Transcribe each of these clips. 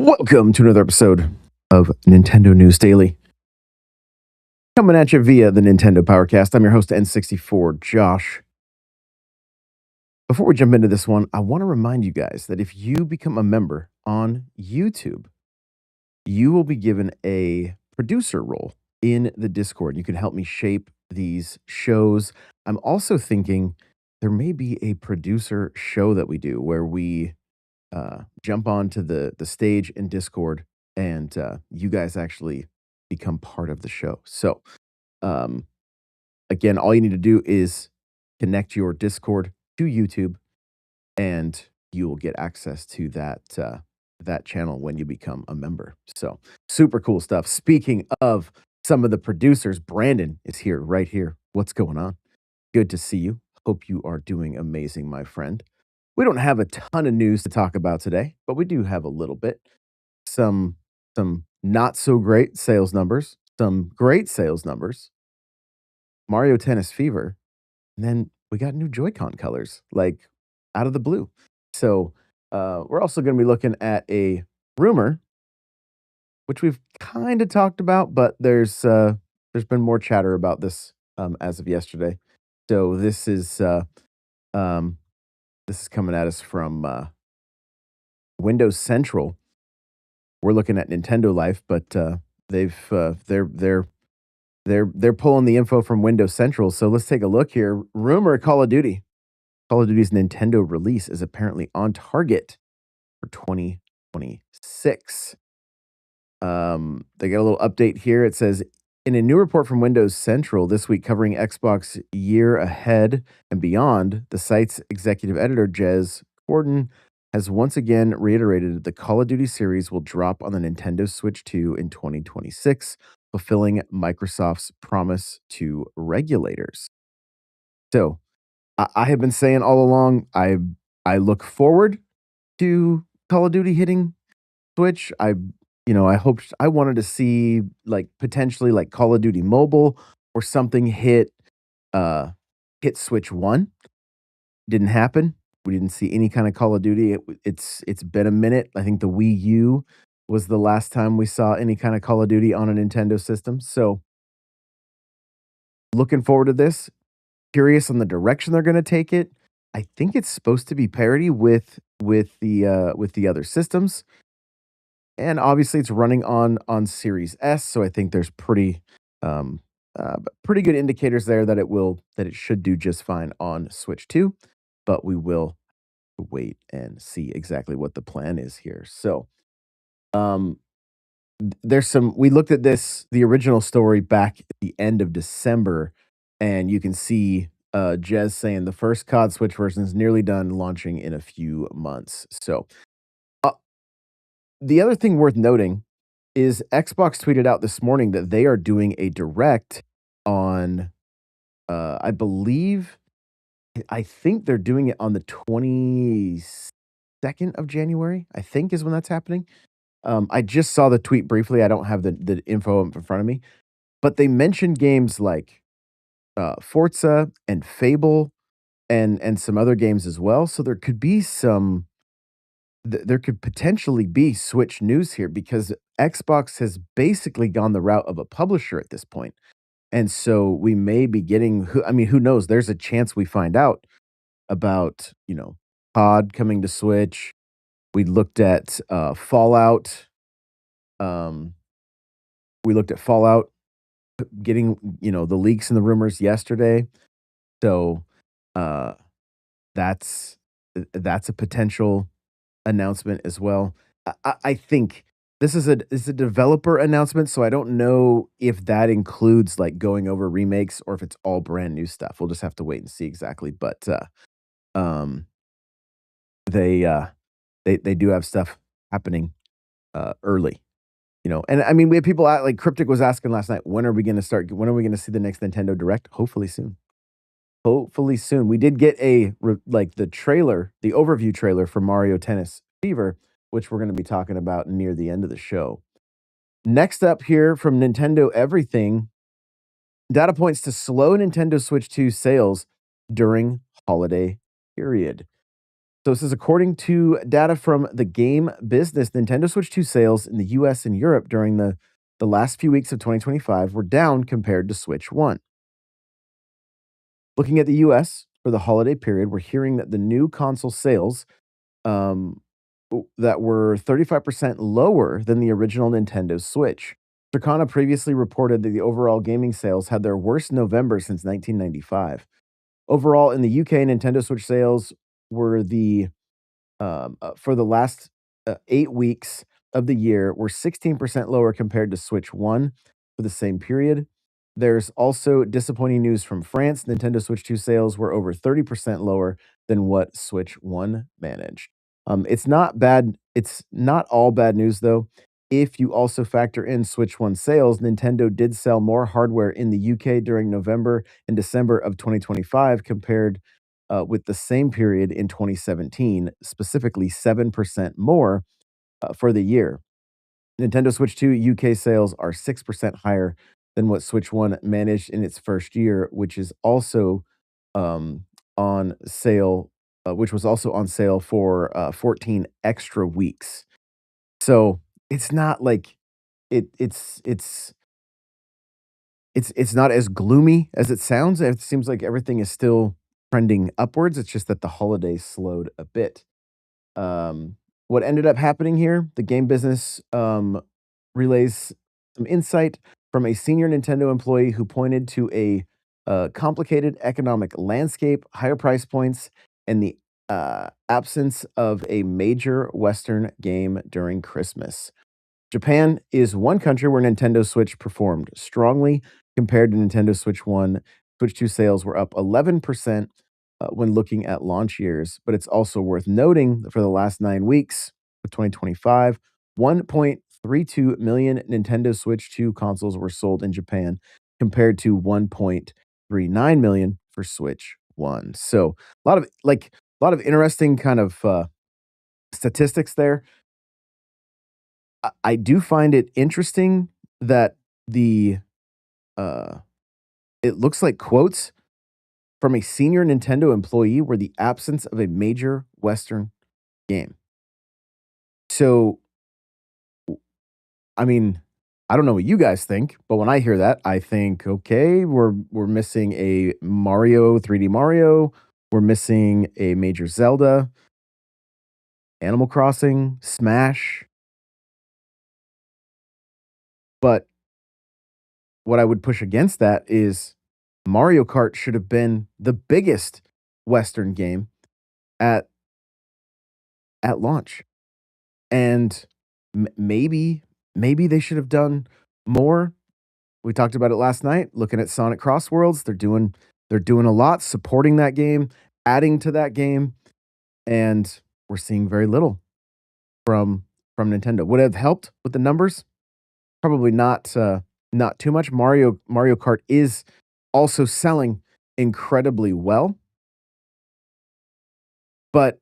Welcome to another episode of Nintendo News Daily. Coming at you via the Nintendo Powercast. I'm your host, N64 Josh. Before we jump into this one, I want to remind you guys that if you become a member on YouTube, you will be given a producer role in the Discord. You can help me shape these shows. I'm also thinking there may be a producer show that we do where we jump onto the stage in Discord, and you guys actually become part of the show. So, um, again, all you need to do is connect your Discord to YouTube, and you will get access to that channel when you become a member. So, super cool stuff. Speaking of some of the producers, Brandon is here, right here. What's going on? Good to see you. Hope you are doing amazing, my friend. We don't have a ton of news to talk about today, but we do have a little bit. Some some not so great sales numbers, some great sales numbers, Mario Tennis Fever, and then we got new Joy-Con colors, like, out of the blue. So, we're also gonna be looking at a rumor, which we've kinda talked about, but there's been more chatter about this, as of yesterday. So um, this is coming at us from, Windows Central. We're looking at Nintendo Life, but, they've, they're pulling the info from Windows Central, so let's take a look here. Rumor Call of Duty. Call of Duty's Nintendo release is apparently on target for 2026. They got a little update here. It says, in a new report from Windows Central this week covering Xbox year ahead and beyond, the site's executive editor, Jez Corden, has once again reiterated that the Call of Duty series will drop on the Nintendo Switch 2 in 2026, fulfilling Microsoft's promise to regulators. So, I have been saying all along, I look forward to Call of Duty hitting Switch. I hoped I wanted to see, like, potentially, like, Call of Duty Mobile or something uh, hit Switch 1. Didn't happen. We didn't see any kinda Call of Duty. It's been a minute. I think the Wii U was the last time we saw any kinda Call of Duty on a Nintendo system, so looking forward to this. Curious on the direction they're gonna take it. I think it's supposed to be parity with the other systems. And obviously it's running on Series S, so I think there's um, pretty good indicators there that it should do just fine on Switch 2, but we will wait and see exactly what the plan is here. So, um, there's some we looked at the original story back at the end of December, and you can see Jez saying the first COD Switch version is nearly done, launching in a few months. So, uh, the other thing worth noting is Xbox tweeted out this morning that they are doing a direct on, I believe, I think they're doing it on the 22nd of January, I think is when that's happening. I just saw the tweet briefly. I don't have the info in front of me, but they mentioned games like Forza and Fable and some other games as well. So there could be there could potentially be Switch news here because Xbox has basically gone the route of a publisher at this point. And so we may be getting I mean, who knows? There's a chance we find out about, COD coming to Switch. We looked at Fallout. Um, we looked at Fallout getting, the leaks and the rumors yesterday. So uh that's that's a potential announcement as well. I think this is a developer announcement, so I don't know if that includes, like, going over remakes or if it's all brand new stuff. We'll just have to wait and see exactly, but, um, they, uh, they do have stuff happening, early, and, I mean, we have people at like, Cryptic was asking last night, when are we gonna see the next Nintendo Direct? Hopefully soon. Hopefully soon. We did get the trailer, the overview trailer for Mario Tennis Fever, which we're gonna be talking about near the end of the show. Next up here from Nintendo Everything, data points to slow Nintendo Switch 2 sales during holiday period. So this is according to data from the Game Business. Nintendo Switch 2 sales in the US and Europe during the last few weeks of 2025 were down compared to Switch 1. Looking at the US for the holiday period, we're hearing that the new console sales um, that were 35% lower than the original Nintendo Switch. Circana previously reported that the overall gaming sales had their worst November since 1995. Overall, in the UK, Nintendo Switch sales were for the last 8 weeks of the year were 16% lower compared to Switch 1 for the same period. There's also disappointing news from France. Nintendo Switch 2 sales were over 30% lower than what Switch 1 managed. It's not bad. It's not all bad news, though. If you also factor in Switch 1 sales, Nintendo did sell more hardware in the UK during November and December of 2025 compared with the same period in 2017, specifically 7% more for the year. Nintendo Switch 2 UK sales are 6% higher than what Switch 1 managed in its first year, which is also um, on sale, which was also on sale for 14 extra weeks. So it's not like it's not as gloomy as it sounds. It seems like everything is still trending upwards. It's just that the holidays slowed a bit. Um, what ended up happening here, the game business relays some insight from a senior Nintendo employee who pointed to a complicated economic landscape, higher price points, and the absence of a major Western game during Christmas. Japan is one country where Nintendo Switch performed strongly compared to Nintendo Switch 1. Switch 2 sales were up 11% when looking at launch years, but it's also worth noting that for the last 9 weeks of 2025, 1.32 million Nintendo Switch 2 consoles were sold in Japan compared to 1.39 million for Switch 1. So, a lot of interesting kind of statistics there. I do find it interesting that the uh, it looks like quotes from a senior Nintendo employee were the absence of a major Western game. So, I mean, I don't know what you guys think, but when I hear that, I think, okay, we're missing a Mario, 3D Mario, we're missing a major Zelda, Animal Crossing, Smash, but what I would push against that is Mario Kart should have been the biggest Western game at launch, and maybe they should have done more. We talked about it last night. Looking at Sonic Cross Worlds, they're doing a lot, supporting that game, adding to that game, and we're seeing very little from Nintendo. Would it have helped with the numbers? Probably not. Not too much. Mario Kart is also selling incredibly well. But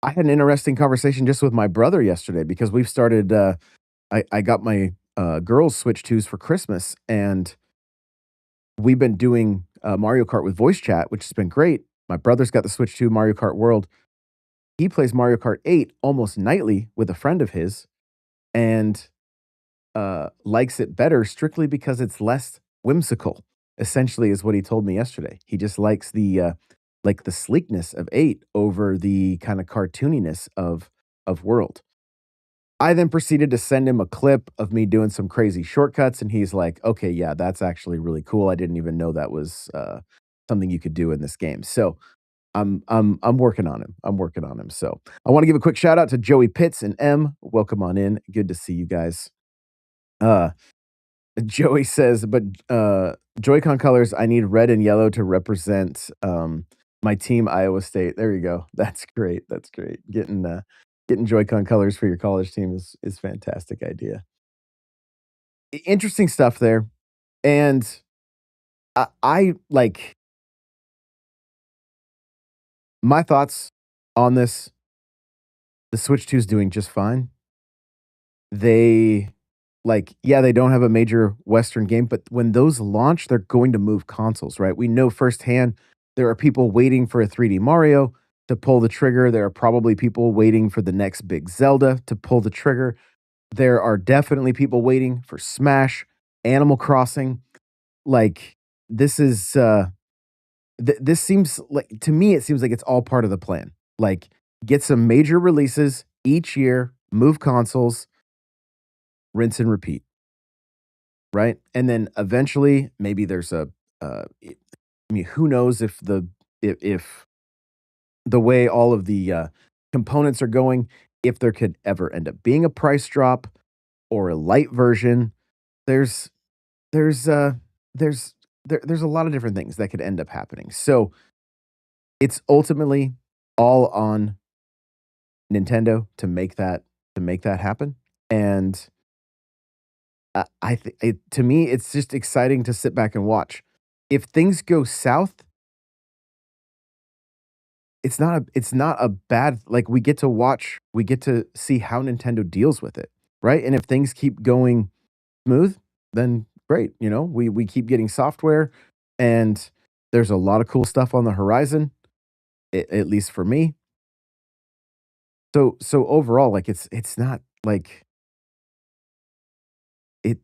I had an interesting conversation just with my brother yesterday because we've started, I got my, girls Switch 2s for Christmas, and we've been doing, Mario Kart with voice chat, which has been great. My brother's got the Switch 2 Mario Kart World. He plays Mario Kart 8 almost nightly with a friend of his and, likes it better strictly because it's less whimsical, essentially is what he told me yesterday. He just likes like, the sleekness of 8 over the kinda cartooniness of World. I then proceeded to send him a clip of me doing some crazy shortcuts, and he's like, "Okay, yeah, that's actually really cool. I didn't even know that was, something you could do in this game." So, I'm working on him. I'm working on him. So, I wanna give a quick shout out to Joey Pitts and M. Welcome on in. Good to see you guys. Uh Joey says, but Joy-Con colors, I need red and yellow to represent my team, Iowa State. There you go. That's great. That's great. Getting Joy-Con colors for your college team is fantastic idea. Interesting stuff there. And I like my thoughts on this. The Switch 2 is doing just fine. They yeah, they don't have a major Western game, but when those launch, they're going to move consoles, right? We know firsthand there are people waiting for a 3D Mario. to pull the trigger. There are probably people waiting for the next big Zelda to pull the trigger. There are definitely people waiting for Smash, Animal Crossing. Like, this is, this seems like, to me, it seems like it's all part of the plan. Like, get some major releases each year, move consoles, rinse and repeat, right? And then eventually, maybe there's I mean, who knows if if the way all of the components are going, if there could ever end up being a price drop or a light version. There's there's uh there's there's a lot of different things that could end up happening. So it's ultimately all on Nintendo to make that happen. And I think to me, it's just exciting to sit back and watch. If things go south, it's not a bad, like, we get to see how Nintendo deals with it, right? And if things keep going smooth, then great, we keep getting software, and there's a lot of cool stuff on the horizon, at least for me. So overall, like, it's not like it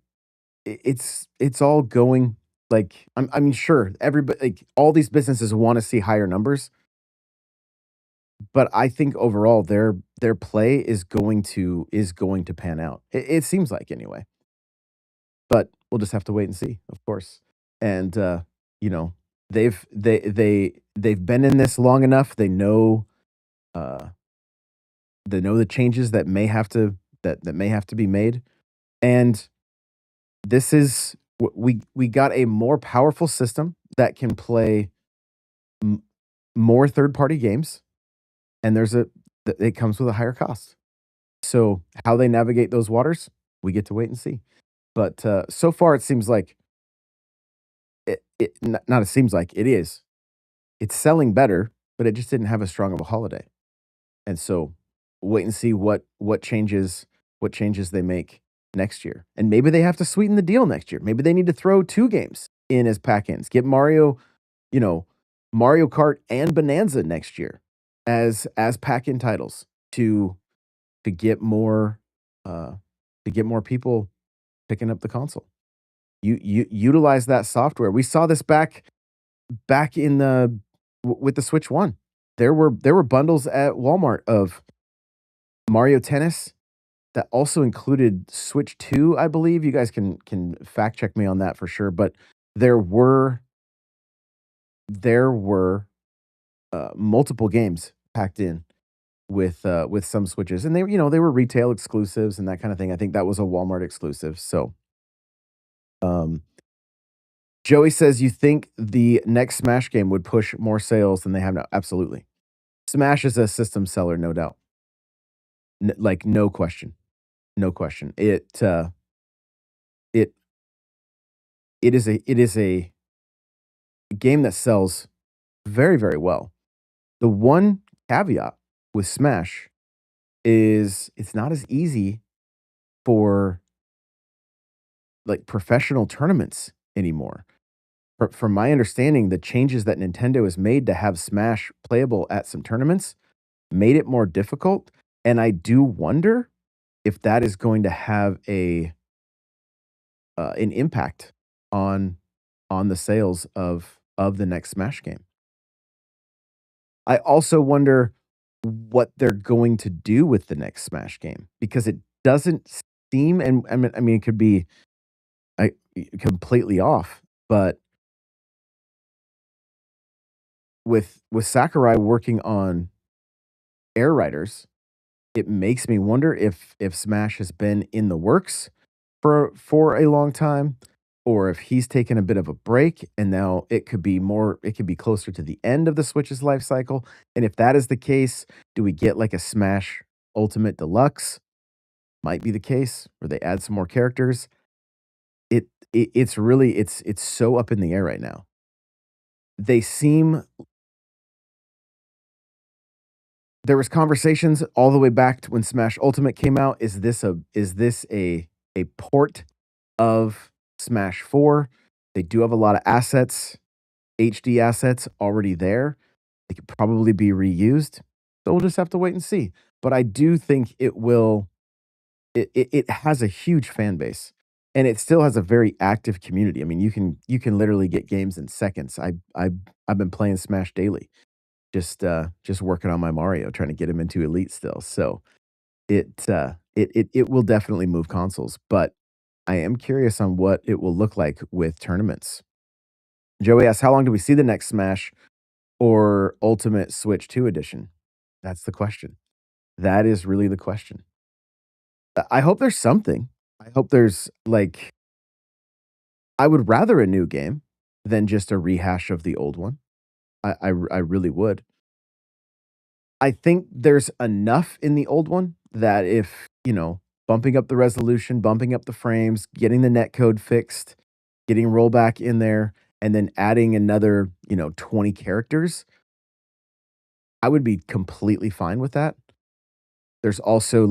it's all going, like, I mean, sure, everybody, like, all these businesses wanna see higher numbers, but I think overall their play is going to pan out. It seems like, anyway, but we'll just have to wait and see, of course. And you know, they've been in this long enough. Uh they know the changes that may have to be made. And this is we got a more powerful system that can play m- more third-party games, and it comes with a higher cost. So, how they navigate those waters, we get to wait and see. But, so far, it seems like not it seems like, it is. It's selling better, but it just didn't have as strong of a holiday. And so, wait and see what changes they make next year. And maybe they have to sweeten the deal next year. Maybe they need to throw 2 games in as pack-ins. Get Mario, you know, Mario Kart and Bonanza next year as pack-in titles to to get more, uh, to get more people picking up the console. You utilize that software. We saw this back in the with the Switch 1. There were bundles at Walmart of Mario Tennis that also included Switch 2, I believe. You guys can fact check me on that for sure, but there were there were, multiple games packed in with some Switches, and they were retail exclusives and that kinda thing. I think that was a Walmart exclusive. So, um, Joey says, "You think the next Smash game would push more sales than they have now?" Absolutely. Smash is a system seller, no doubt. Like, no question. No question. It it is a game that sells very, very well. The one caveat with Smash is it's not as easy for, like, professional tournaments anymore. From my understanding, the changes that Nintendo has made to have Smash playable at some tournaments made it more difficult, and I do wonder if that is going to have an impact on the sales of the next Smash game. I also wonder what they're going to do with the next Smash game because it doesn't seem, and I mean, it could be I completely off, but with Sakurai working on Air Riders, it makes me wonder if Smash has been in the works for a long time, or if he's taken a bit of a break and now it could be closer to the end of the Switch's life cycle. And if that is the case, do we get like a Smash Ultimate Deluxe? Might be the case, where they add some more characters. It's really it's so up in the air right now. They seem There was conversations all the way back to when Smash Ultimate came out. Is this a port of Smash 4? They do have a lot of assets, HD assets already there. It could probably be reused, so we'll just have to wait and see. But I do think it has a huge fan base, and it still has a very active community. I mean, you can literally get games in seconds. I've been playing Smash daily, just working on my Mario, trying to get him into Elite still. So it will definitely move consoles, but I am curious on what it will look like with tournaments. Joey asks, "How long do we see the next Smash or Ultimate Switch 2 edition?" That's the question. That is really the question. I hope there's something. I hope there's, like I would rather a new game than just a rehash of the old one. I really would. I think there's enough in the old one that if, bumping up the resolution, bumping up the frames, getting the netcode fixed, getting rollback in there, and then adding another, 20 characters, I would be completely fine with that. There's also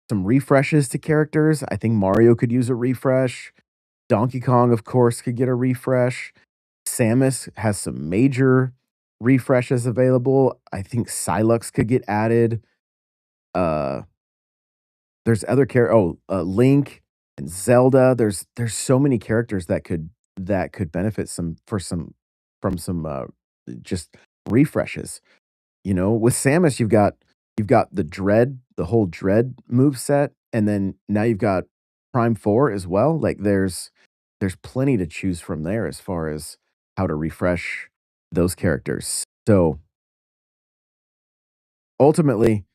some refreshes to characters. I think Mario could use a refresh. Donkey Kong, of course, could get a refresh. Samus has some major refreshes available. I think Silux could get added. Uh, there's other Link and Zelda. There's so many characters that could benefit from some just refreshes. With Samus, you've got the whole Dread move set, and then now you've got Prime 4 as well. Like there's plenty to choose from there as far as how to refresh those characters. So ultimately,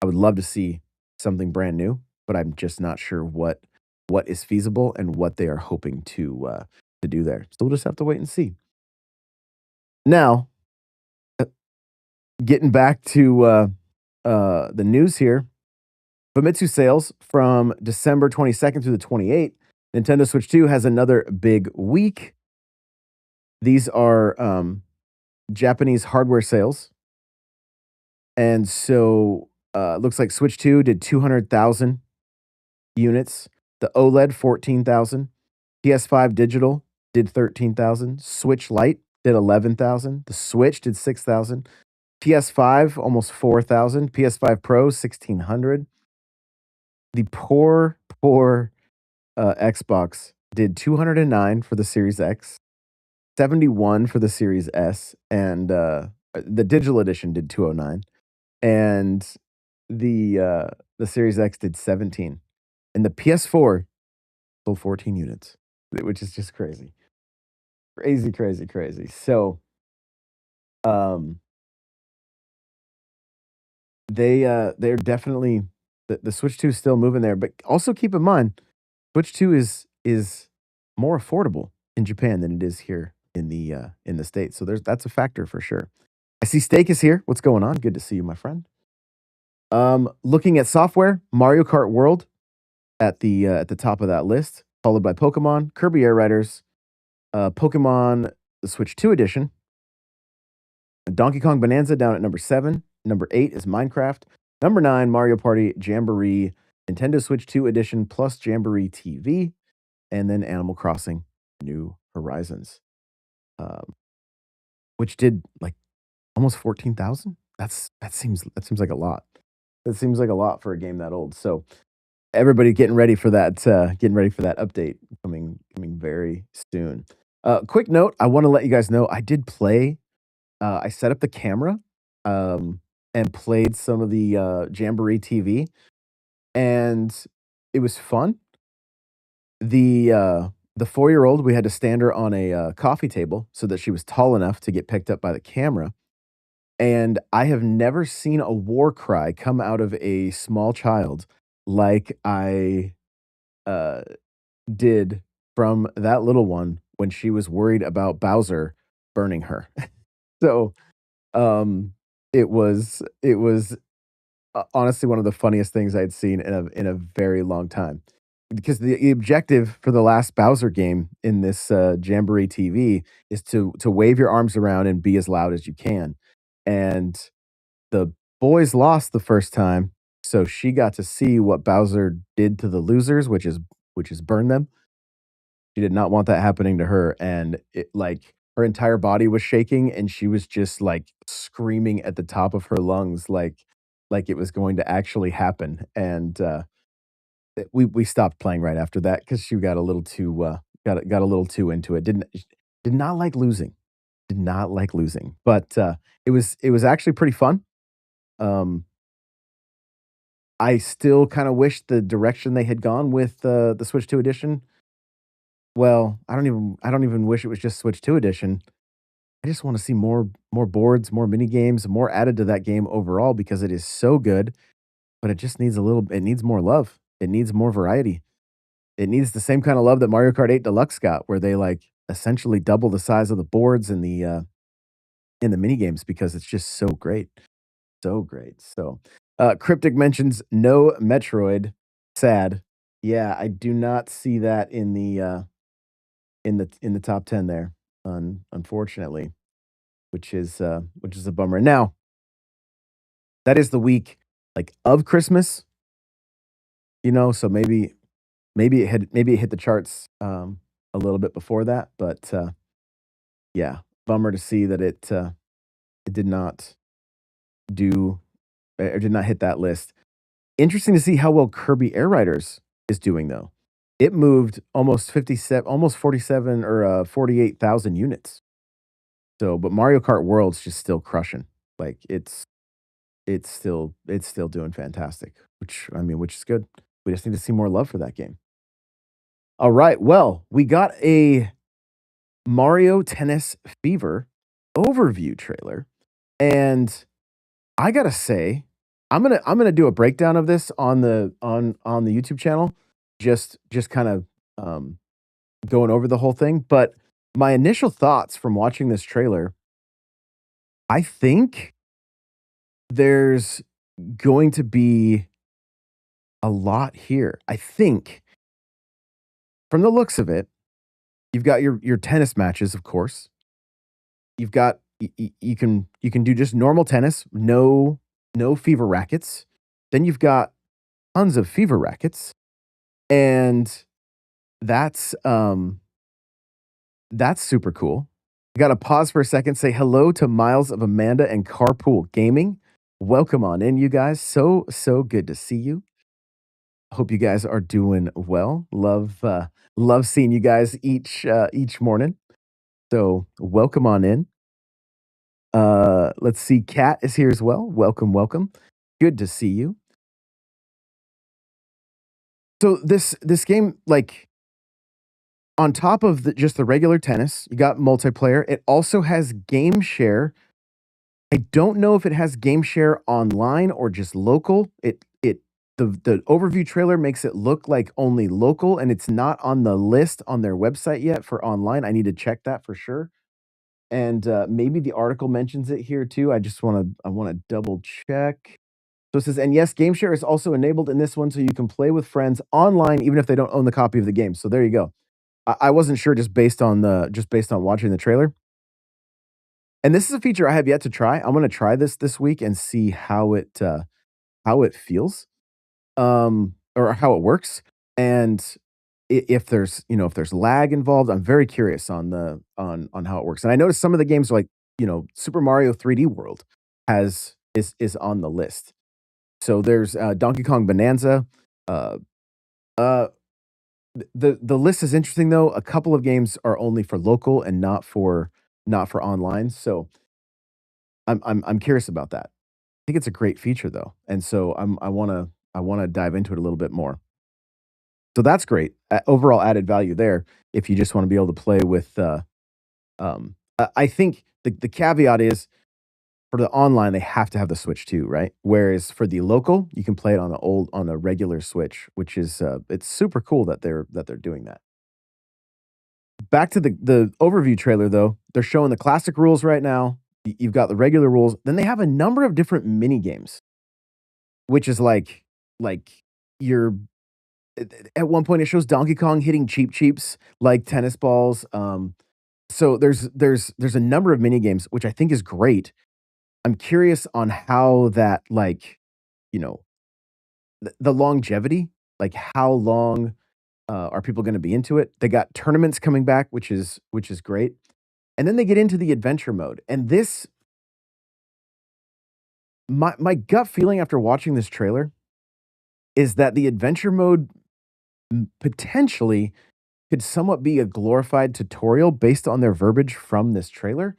I would love to see something brand new, but I'm just not sure what is feasible and what they are hoping to do there. So we'll just have to wait and see. Now, uh, getting back to the news here, Famitsu sales from December 22nd through the 28th. Nintendo Switch 2 has another big week. These are Japanese hardware sales. And so looks like Switch 2 did 200,000 units, the OLED 14,000, PS5 digital did 13,000, Switch Lite did 11,000, the Switch did 6,000, PS5 almost 4,000, PS5 Pro 1,600. The poor Xbox did 209 for the Series X, 71 for the Series S, and the digital edition did 209, and the Series X did 17, and the PS4 sold 14 units, which is just crazy, crazy, crazy, crazy. So, um, they're definitely the Switch 2 is still moving there, but also keep in mind, Switch 2 is more affordable in Japan than it is here in the States. So that's a factor for sure. I see Steak is here. What's going on? Good to see you, my friend. Looking at software, Mario Kart World at the top of that list, followed by Pokemon, Kirby Air Riders, Pokemon the Switch 2 edition, Donkey Kong Bonanza down at number 7. Number 8 is Minecraft. Number 9, Mario Party Jamboree, Nintendo Switch 2 edition plus Jamboree TV, and then Animal Crossing New Horizons, um, which did like almost 14,000. That seems like a lot. That seems like a lot for a game that old. So everybody getting ready for that update coming very soon. Quick note, I want to let you guys know I did play. I set up the camera and played some of the Jamboree TV, and it was fun. The 4-year-old, we had to stand her on a coffee table so that she was tall enough to get picked up by the camera. And I have never seen a war cry come out of a small child like I uh, did from that little one when she was worried about Bowser burning her. So, it was honestly one of the funniest things I'd seen in a very long time. Because the objective for the last Bowser game in this, Jamboree TV is to wave your arms around and be as loud as you can, and the boys lost the first time, so she got to see what Bowser did to the losers, which is burn them. She did not want that happening to her, and it like, her entire body was shaking, and she was just, like, screaming at the top of her lungs like it was going to actually happen, and, we stopped playing right after that because she got a little too, got a little too into it. Did not like losing, did not like losing, but, it was actually pretty fun. Um, I still kinda wish the direction they had gone with, the Switch 2 edition. Well, I don't even wish it was just Switch 2 edition. I just wanna see more boards, more mini games, more added to that game overall because it is so good, but it just needs it needs more love. It needs more variety. It needs the same kinda love that Mario Kart 8 Deluxe got, where they, like, essentially double the size of the boards in the mini games because it's just so great. So great. So, Cryptic mentions no Metroid. Sad. Yeah, I do not see that in the top 10 there, unfortunately, which is a bummer. Now, that is the week, like, of Christmas, so maybe it hit the charts, a little bit before that, but, yeah, bummer to see that it did not do or did not hit that list. Interesting to see how well Kirby Air Riders is doing, though. It moved almost 47 or, 48,000 units. So, but Mario Kart World's just still crushing. Like, it's still doing fantastic, which is good. We just need to see more love for that game. Alright, well, we got a Mario Tennis Fever overview trailer, and I gotta say, I'm gonna do a breakdown of this on the YouTube channel, just kind of, going over the whole thing, but my initial thoughts from watching this trailer, I think there's going to be a lot here. I think from the looks of it, you've got your tennis matches, of course. You've got you can do just normal tennis, no fever rackets. Then you've got tons of fever rackets, and that's that's super cool. You gotta pause for a second, say hello to Miles of Amanda and Carpool Gaming. Welcome on in, you guys. So good to see you. Hope you guys are doing well. Love seeing you guys each morning. So welcome on in. Let's see. Kat is here as well. Welcome, welcome. Good to see you. So this game, like on top of just the regular tennis, you got multiplayer. It also has game share. I don't know if it has game share online or just local. The overview trailer makes it look like only local, and it's not on the list on their website yet for online. I need to check that for sure. And maybe the article mentions it here too. I wanna double check. So it says, and yes, game share is also enabled in this one, so you can play with friends online even if they don't own the copy of the game. So there you go. I wasn't sure just based on watching the trailer. And this is a feature I have yet to try. I'm gonna try this week and see how it feels, or how it works, and if there's lag involved. I'm very curious on how it works. And I noticed some of the games like Super Mario 3D World is on the list. So there's Donkey Kong Bonanza. Uh, uh, the list is interesting though. A couple of games are only for local and not for online. So I'm curious about that. I think it's a great feature though, and so I wanna dive into it a little bit more. So that's great. Overall added value there if you just wanna be able to play with, I think the caveat is for the online, they have to have the Switch too, right? Whereas for the local, you can play it on a regular Switch, which is, it's super cool that they're doing that. Back to the overview trailer though, they're showing the classic rules right now. You've got the regular rules, then they have a number of different mini games, which is like you're at one point, it shows Donkey Kong hitting Cheeps like tennis balls. So there's a number of mini games, which I think is great. I'm curious on how that you know the longevity, like how long are people going to be into it? They got tournaments coming back, which is great. and then they get into the adventure mode, and this my gut feeling after watching this trailer is that the adventure mode potentially could somewhat be a glorified tutorial based on their verbiage from this trailer,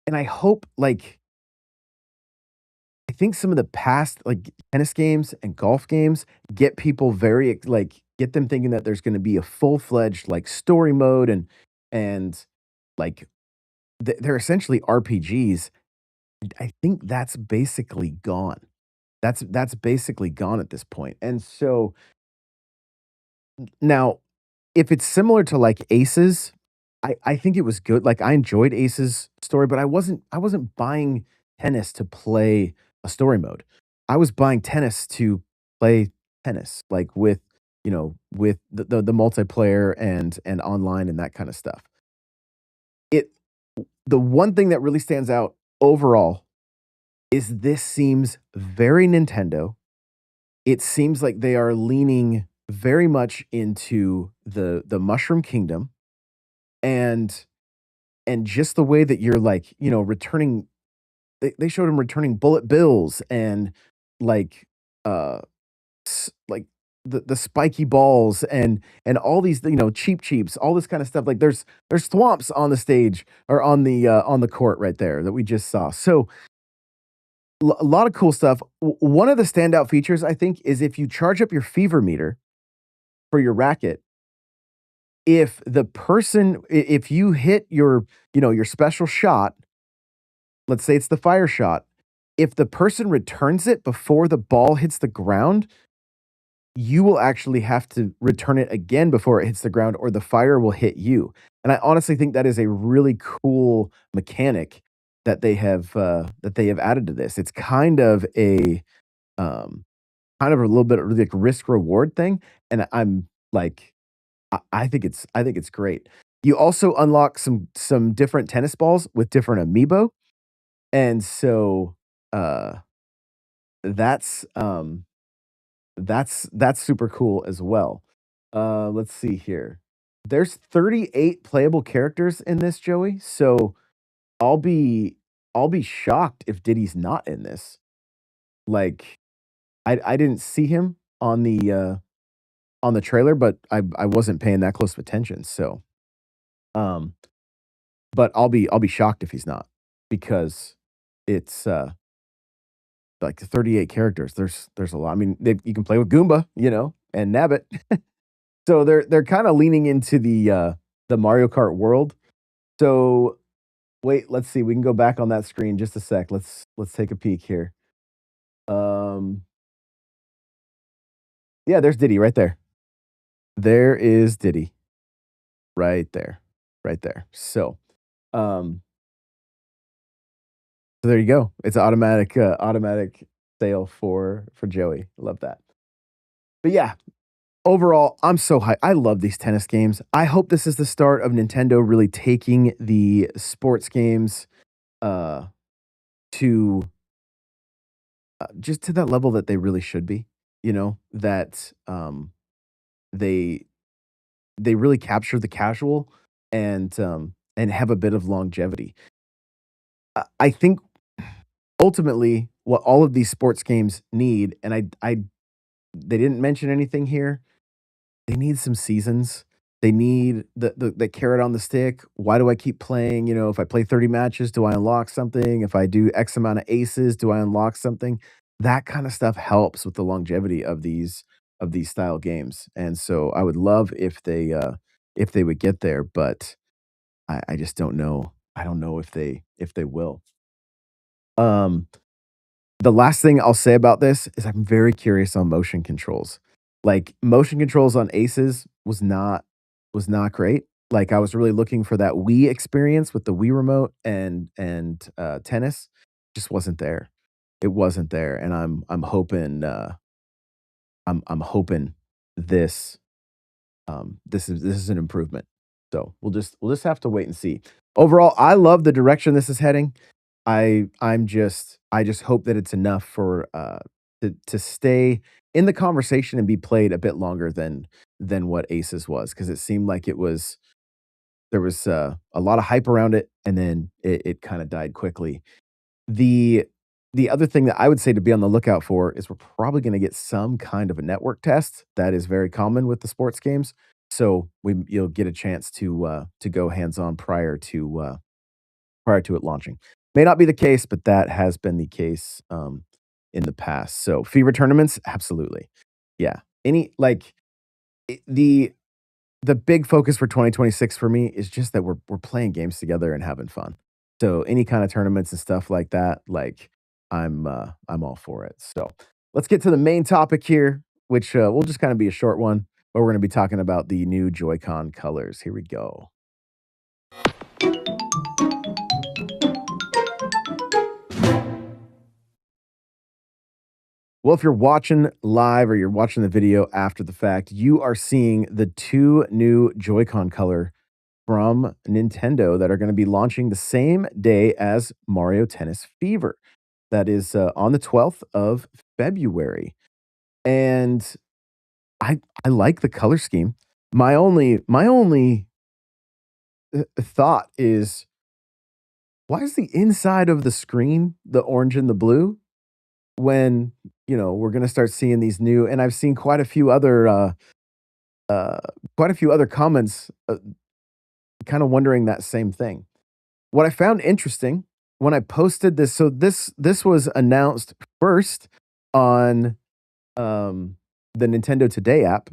and I hope, like I think some of the past, like, tennis games and golf games get people very get them thinking that there's gonna be a full-fledged, like, story mode and, like, they're essentially RPGs. I think that's basically gone. That's basically gone at this point, and so now, if it's similar to, like, Ace's, I think it was good, like, I enjoyed Ace's story, but I wasn't buying tennis to play a story mode. I was buying tennis to play tennis, like, with the multiplayer and online and that kinda stuff. It the one thing that really stands out overall is this seems very Nintendo. It seems like they are leaning very much into the Mushroom Kingdom, and just the way that you're, like, returning they showed him returning bullet bills and, like, uh, like, the spiky balls and all these, cheap cheeps, all this kinda stuff, like, there's thwomps on the stage or on the court right there that we just saw, so a lot of cool stuff. One of the standout features, I think, is if you charge up your fever meter for your racket, if you hit your special shot, let's say it's the fire shot, if the person returns it before the ball hits the ground, you will actually have to return it again before it hits the ground, or the fire will hit you. And I honestly think that is a really cool mechanic that they have added to this. It's um, kind of a little bit of like risk reward thing, and I'm like, I think it's great. You also unlock some different tennis balls with different amiibo, and so, uh, that's, um, that's super cool as well. Let's see here. There's 38 playable characters in this, Joey, so I'll be I'll be shocked if Diddy's not in this. Like, I didn't see him on the trailer, but I wasn't paying that close of attention, so, um, but I'll be shocked if he's not because it's, like 38 characters. There's a lot. I mean, you can play with Goomba, and Nabbit. So they're kinda leaning into the Mario Kart world. So, wait, let's see, we can go back on that screen just a sec. Let's take a peek here. Um, yeah, there's Diddy right there. There is Diddy right there, right there. Um so there you go. It's automatic sale for Joey. Love that. But yeah, overall, I'm so hyped. I love these tennis games. I hope this is the start of Nintendo really taking the sports games uh to just to that level that they really should be. That they they really capture the casual and have a bit of longevity. I think ultimately what all of these sports games need, and I they didn't mention anything here. They need some seasons. They need the carrot on the stick. Why do I keep playing? If I play 30 matches, do I unlock something? If I do X amount of aces, do I unlock something? That kind of stuff helps with the longevity of these style games. And so I would love if they would get there, but I just don't know. I don't know if they will. Um the last thing I'll say about this is I'm very curious on motion controls. Like, motion controls on Aces was not great. Like, I was really looking for that Wii experience with the Wii remote and tennis. Just wasn't there. It wasn't there, and I'm hoping this this is an improvement. So, we'll just have to wait and see. Overall, I love the direction this is heading. I just hope that it's enough for, to stay in the conversation and be played a bit longer than what Aces was, because it seemed like a lot of hype around it, and then it kinda died quickly. The the other thing that I would say to be on the lookout for is we're probably gonna get some kind of a network test. That is very common with the sports games. So you'll get a chance to go hands-on prior to it launching. May not be the case, but that has been the case, in the past. So fever tournaments, absolutely. Yeah. Any like, the big focus for 2026 for me is just that we're playing games together and having fun. So any kind of tournaments and stuff like that, like, I'm all for it. So, let's get to the main topic here, which, will just kinda be a short one, but we're gonna be talking about the new Joy-Con colors. Here we go. Well, if you're watching live or you're watching the video after the fact, you are seeing the 2 new Joy-Con color from Nintendo that are gonna be launching the same day as Mario Tennis Fever. That is, on the 12th of February, and I like the color scheme. My only thought is, why is the inside of the screen the orange and the blue when, we're gonna start seeing these new and I've seen uh, quite a few other comments, kinda wondering that same thing. What I found interesting when I posted this, so this was announced first on, the Nintendo Today app,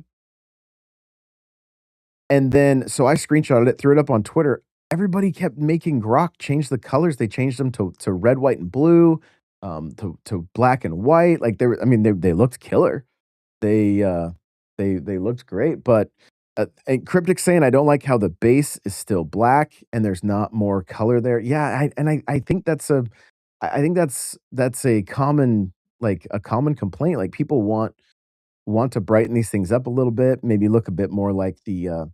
and then so I screenshotted it, threw it up on Twitter. Everybody kept making Grok change the colors. They changed them to red, white, and blue, to black and white. Like, I mean, they looked killer. They, they looked great, but, and Cryptic saying, "I don't like how the base is still black and there's not more color there." Yeah, I think I think that's a common a common complaint. Like, people want to brighten these things up a little bit, maybe look a bit more like the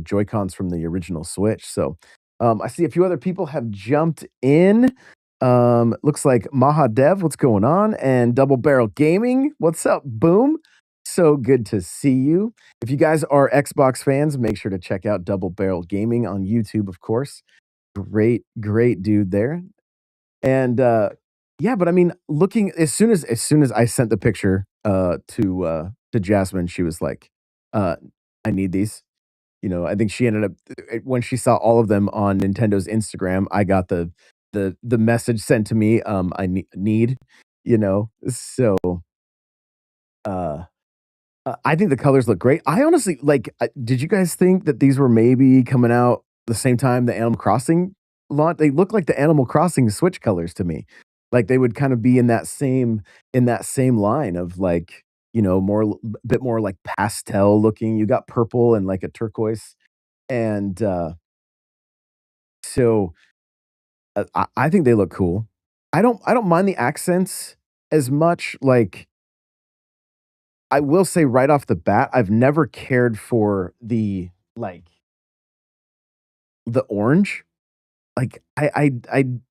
Joy-Cons from the original Switch. So, I see a few other people have jumped in. Looks like Mahadev, what's going on? And Double Barrel Gaming, what's up? Boom. So good to see you. If you guys are Xbox fans, make sure to check out Double Barrel Gaming on YouTube, of course. Great dude there. And, yeah, but I mean, looking as soon as I sent the picture, to Jasmine, she was like, "I need these." I think she ended up when she saw all of them on Nintendo's Instagram, I got the message sent to me, "I need," you know? So, uh I think the colors look great. I honestly did you guys think that these were maybe coming out the same time the Animal Crossing launch? They look like the Animal Crossing Switch colors to me. Like, they would kinda be in that same line of, like, more bit more, like, pastel looking. You got purple and, like, a turquoise, and, so, I think they look cool. I don't mind the accents as much, like I will say right off the bat, I've never cared for the orange. Like, I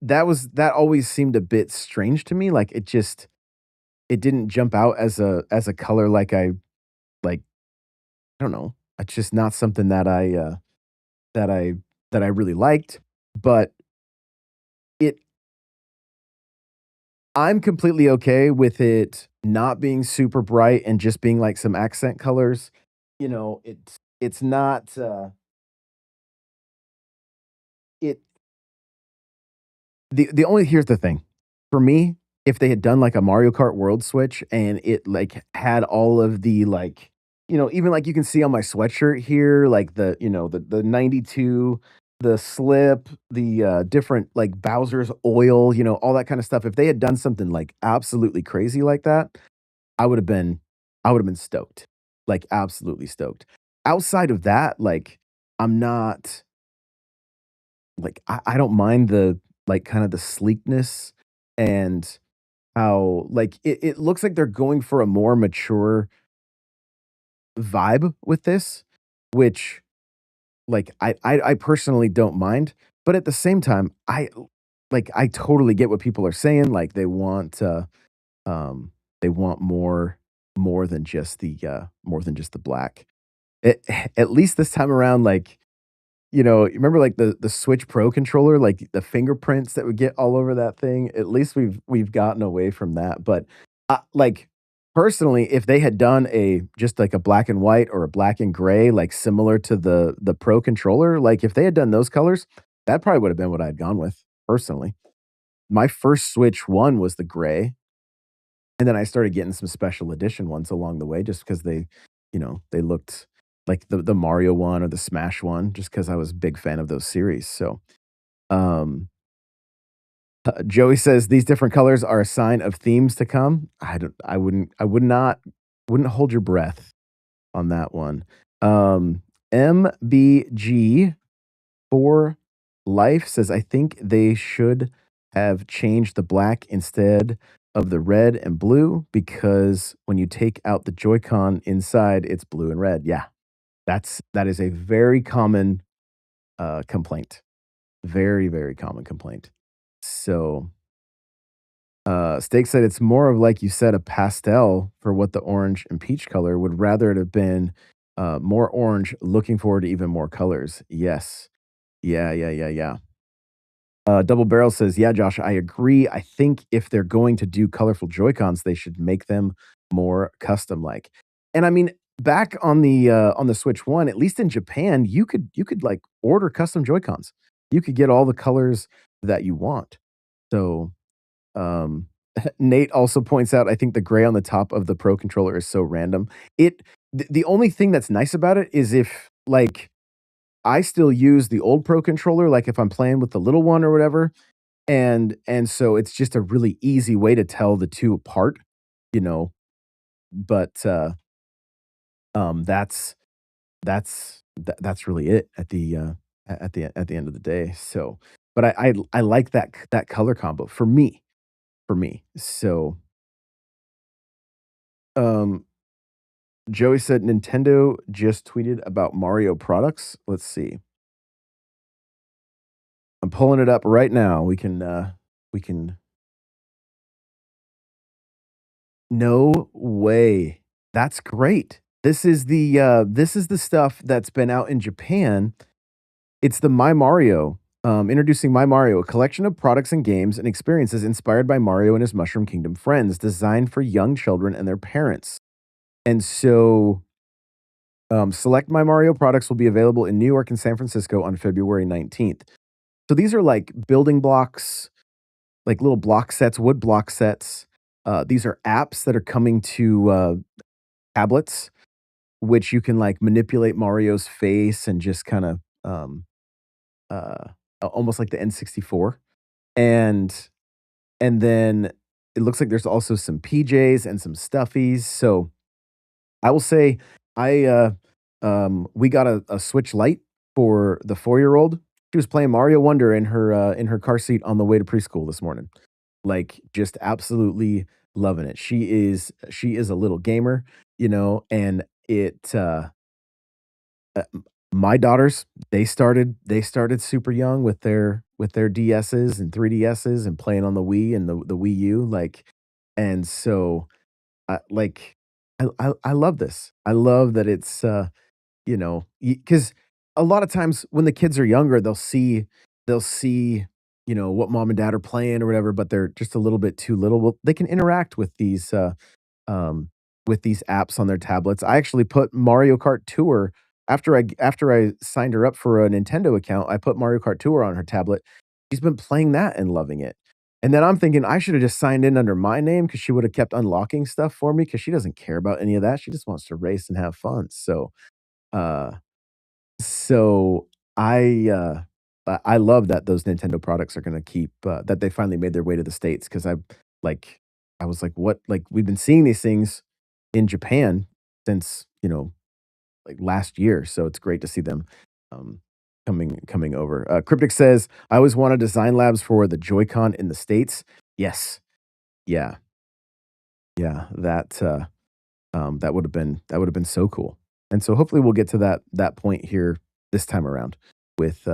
that always seemed a bit strange to me, like, it didn't jump out as a color like, I don't know. It's just not something that I that I really liked, but it I'm completely okay with it not being super bright and just being, like, some accent colors. It's not, it the only here's the thing. For me, if they had done, like, a Mario Kart World Switch and it, like, had all of the, even, like, you can see on my sweatshirt here, like, the 92, the slip, the, different, like, Bowser's oil, all that kinda stuff. If they had done something, like, absolutely crazy like that, I would've been I would've been stoked, like, absolutely stoked. Outside of that, I'm not I don't mind kinda the sleekness and how, it looks like they're going for a more mature vibe with this, which, I personally don't mind, but at the same time, I totally get what people are saying, like, um, they want more than just the black. At at least this time around, remember, like, the Switch Pro controller, like, the fingerprints that would get all over that thing? At least we've gotten away from that, but, like, personally, if they had done a just, like, a black and white or a black and gray, like, similar to the Pro controller, like, if they had done those colors, that probably would've been what I'd gone with, personally. My first Switch 1 was the gray, and then I started getting some special edition ones along the way just because they looked like the Mario one or the Smash one just because I was a big fan of those series, so, um, Joey says, "These different colors are a sign of themes to come." I would not wouldn't hold your breath on that one. MBG for Life says, "I think they should have changed the black instead of the red and blue because when you take out the Joy-Con inside, it's blue and red." Yeah, that is a very common, complaint. Very, very common complaint. So, Steak said, "It's more of, like you said, a pastel for what the orange and peach color would rather it have been, more orange, looking forward to even more colors." Yes. Yeah, yeah, yeah, yeah. Double Barrel says, "Yeah, Josh, I agree. I think if they're going to do colorful Joy-Cons, they should make them more custom-like." And I mean, back on the Switch 1, at least in Japan, you could, like, order custom Joy-Cons. You could get all the colors that you want. So, um, Nate also points out, "I think the gray on the top of the Pro controller is so random." It the only thing that's nice about it is if, like, I still use the old Pro controller, like, if I'm playing with the little one or whatever, and so it's just a really easy way to tell the 2 apart, you know, but, that's that's really it at at the end of the day, so but I like that color combo for me, so, um, Joey said, "Nintendo just tweeted about Mario products." Let's see. I'm pulling it up right now. We can No way. That's great. This is the stuff that's been out in Japan. It's the My Mario, introducing My Mario, a collection of products and games and experiences inspired by Mario and his Mushroom Kingdom friends, designed for young children and their parents. And so, select My Mario products will be available in New York and San Francisco on February 19th. So these are like building blocks, like little block sets, wood block sets. These are apps that are coming to tablets, which you can like manipulate Mario's face and just kind of uh, almost like the N64. And and then it looks like there's also some PJs and some stuffies. So I will say I we got a Switch Lite for the 4-year-old. She was playing Mario Wonder in her car seat on the way to preschool this morning. Like, just absolutely loving it. She is a little gamer, and my daughters, they started super young with their DSs and 3DSs and playing on the Wii and the Wii U, like, and so, like, I love this. I love that it's, because a lot of times when the kids are younger, they'll see, what mom and dad are playing or whatever, but they're just a little bit too little. Well, they can interact um, with these apps on their tablets. I actually put Mario Kart Tour after I signed her up for a Nintendo account, I put Mario Kart Tour on her tablet. She's been playing that and loving it. And then I'm thinking I should have just signed in under my name because she would have kept unlocking stuff for me because she doesn't care about any of that. She just wants to race and have fun. Uh, so I love that those Nintendo products are gonna keep, that they finally made their way to the States 'cause like I was like, "What?" Like, we've been seeing these things in Japan since, like, last year, so it's great to see them, um, coming over. Cryptic says, "I always wanted design labs for the Joy-Con in the States." Yes. Yeah. Yeah. That would have been so cool. And so hopefully we'll get to that point here this time around with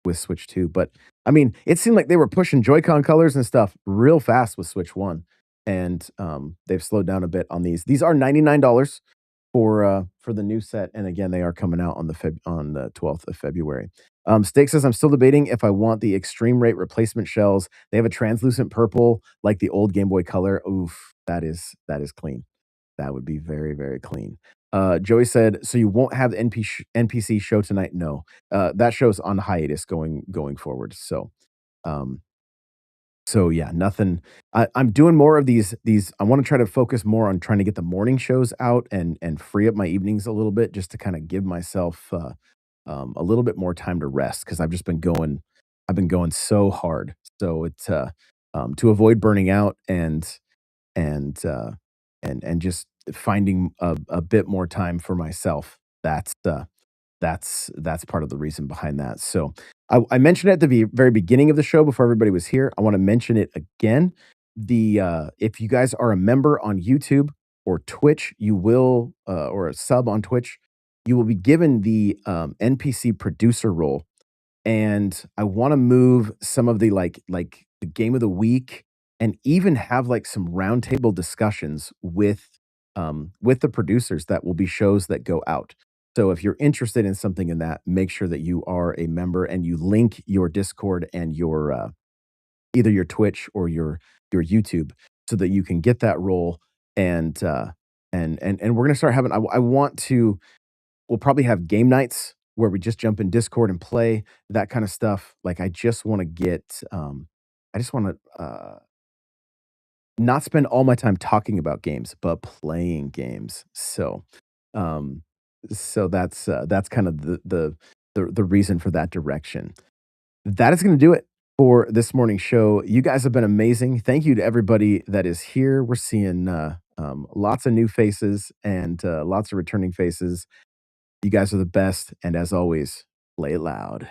with Switch 2. But I mean, it seemed like they were pushing Joy-Con colors and stuff real fast with Switch 1. And they've slowed down a bit on these. These are $99 for the new set. And again, they are coming out on the 12th of February. Steak says, "I'm still debating if I want the extreme rate replacement shells. They have a translucent purple like the old Game Boy Color." Oof, that is clean. That would be very, very clean. Joey said, "So you won't have the NPC show tonight?" No. That show's on hiatus going forward. Um, so yeah, nothing. I'm doing more of these. I want to try to focus more on trying to get the morning shows out and free up my evenings a little bit, just to kind of give myself a little bit more time to rest because I've been going so hard. So it's to avoid burning out and and just finding a bit more time for myself. That's part of the reason behind that. So I mentioned it at the very beginning of the show before everybody was here. I want to mention it again. The If you guys are a member on YouTube or Twitch, you will or a sub on Twitch, you will be given the NPC producer role, and I wanna move some of the, the game of the week and even have, like, some roundtable discussions with the producers that will be shows that go out. So if you're interested in something in that, make sure that you are a member and you link your Discord and your, either your Twitch or your YouTube so that you can get that role and, and we're gonna start having I want to we'll probably have game nights where we just jump in Discord and play, that kinda stuff. Like, I just wanna get, I just wanna, not spend all my time talking about games, but playing games. Um, so that's kind of the reason for that direction. That is gonna do it for this morning's show. You guys have been amazing. Thank you to everybody that is here. We're seeing, lots of new faces and, lots of returning faces. You guys are the best, and as always, play it loud.